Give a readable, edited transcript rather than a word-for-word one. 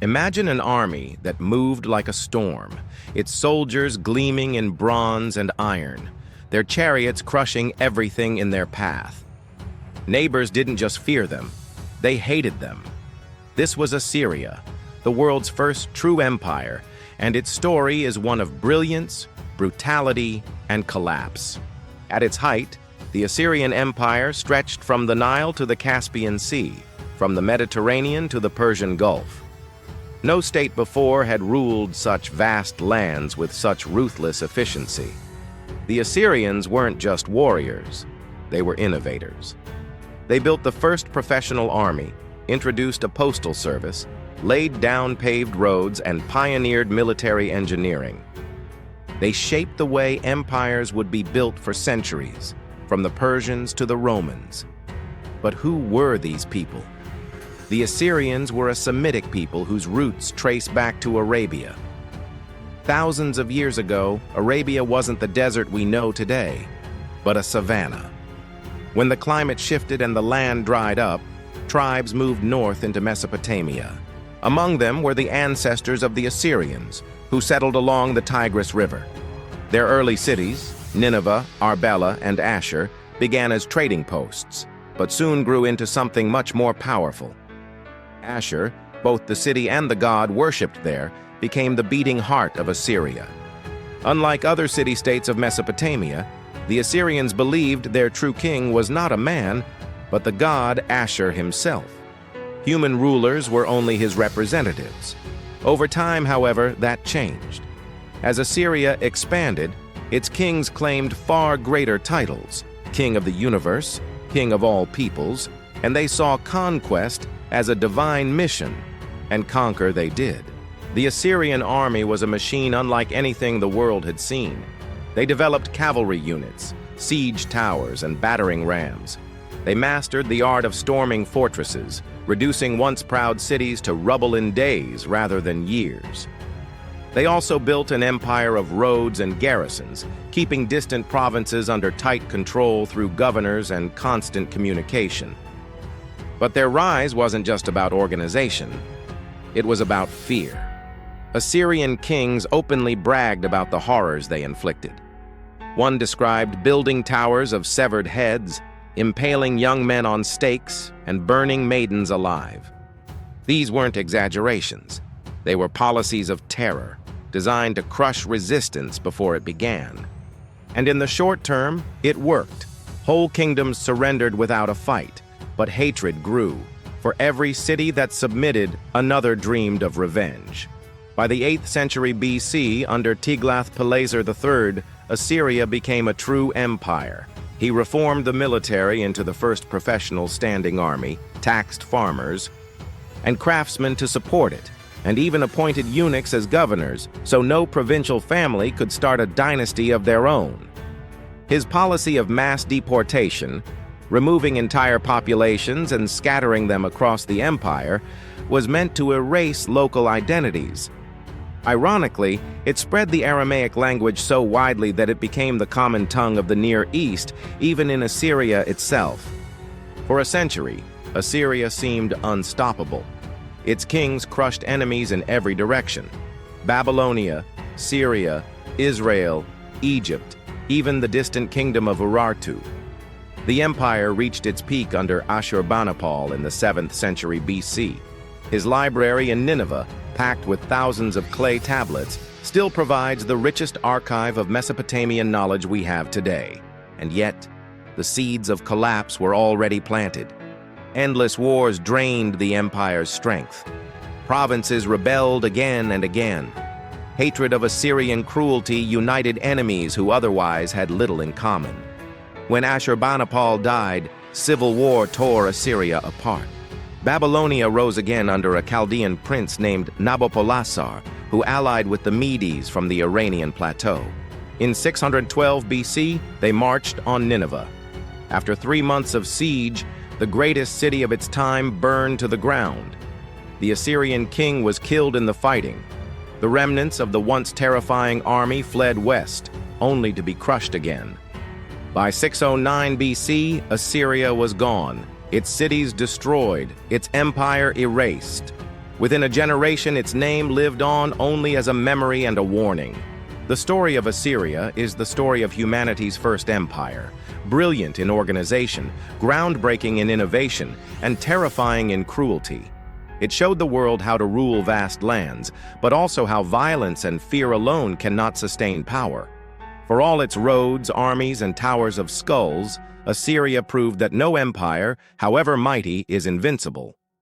Imagine an army that moved like a storm, its soldiers gleaming in bronze and iron, their chariots crushing everything in their path. Neighbors didn't just fear them, they hated them. This was Assyria, the world's first true empire, and its story is one of brilliance, brutality, and collapse. At its height, the Assyrian Empire stretched from the Nile to the Caspian Sea, from the Mediterranean to the Persian Gulf. No state before had ruled such vast lands with such ruthless efficiency. The Assyrians weren't just warriors, they were innovators. They built the first professional army, introduced a postal service, laid down paved roads, and pioneered military engineering. They shaped the way empires would be built for centuries, from the Persians to the Romans. But who were these people? The Assyrians were a Semitic people whose roots trace back to Arabia. Thousands of years ago, Arabia wasn't the desert we know today, but a savanna. When the climate shifted and the land dried up, tribes moved north into Mesopotamia. Among them were the ancestors of the Assyrians, who settled along the Tigris River. Their early cities, Nineveh, Arbela, and Ashur, began as trading posts, but soon grew into something much more powerful. Ashur, both the city and the god worshipped there, became the beating heart of Assyria. Unlike other city-states of Mesopotamia, the Assyrians believed their true king was not a man, but the god Ashur himself. Human rulers were only his representatives. Over time, however, that changed. As Assyria expanded, its kings claimed far greater titles: king of the universe, king of all peoples, and they saw conquest as a divine mission, and conquer they did. The Assyrian army was a machine unlike anything the world had seen. They developed cavalry units, siege towers, and battering rams. They mastered the art of storming fortresses, reducing once proud cities to rubble in days rather than years. They also built an empire of roads and garrisons, keeping distant provinces under tight control through governors and constant communication. But their rise wasn't just about organization. It was about fear. Assyrian kings openly bragged about the horrors they inflicted. One described building towers of severed heads, impaling young men on stakes, and burning maidens alive. These weren't exaggerations. They were policies of terror, designed to crush resistance before it began. And in the short term, it worked. Whole kingdoms surrendered without a fight, but hatred grew. For every city that submitted, another dreamed of revenge. By the 8th century BC, under Tiglath-pileser III, Assyria became a true empire. He reformed the military into the first professional standing army, taxed farmers and craftsmen to support it, and even appointed eunuchs as governors, so no provincial family could start a dynasty of their own. His policy of mass deportation, removing entire populations and scattering them across the empire, was meant to erase local identities. Ironically, it spread the Aramaic language so widely that it became the common tongue of the Near East, even in Assyria itself. For a century, Assyria seemed unstoppable. Its kings crushed enemies in every direction: Babylonia, Syria, Israel, Egypt, even the distant kingdom of Urartu. The empire reached its peak under Ashurbanipal in the 7th century BC. His library in Nineveh, packed with thousands of clay tablets, still provides the richest archive of Mesopotamian knowledge we have today. And yet, the seeds of collapse were already planted. Endless wars drained the empire's strength. Provinces rebelled again and again. Hatred of Assyrian cruelty united enemies who otherwise had little in common. When Ashurbanipal died, civil war tore Assyria apart. Babylonia rose again under a Chaldean prince named Nabopolassar, who allied with the Medes from the Iranian plateau. In 612 BC, they marched on Nineveh. After 3 months of siege, the greatest city of its time burned to the ground. The Assyrian king was killed in the fighting. The remnants of the once terrifying army fled west, only to be crushed again. By 609 BC, Assyria was gone, its cities destroyed, its empire erased. Within a generation, its name lived on only as a memory and a warning. The story of Assyria is the story of humanity's first empire, brilliant in organization, groundbreaking in innovation, and terrifying in cruelty. It showed the world how to rule vast lands, but also how violence and fear alone cannot sustain power. For all its roads, armies, and towers of skulls, Assyria proved that no empire, however mighty, is invincible.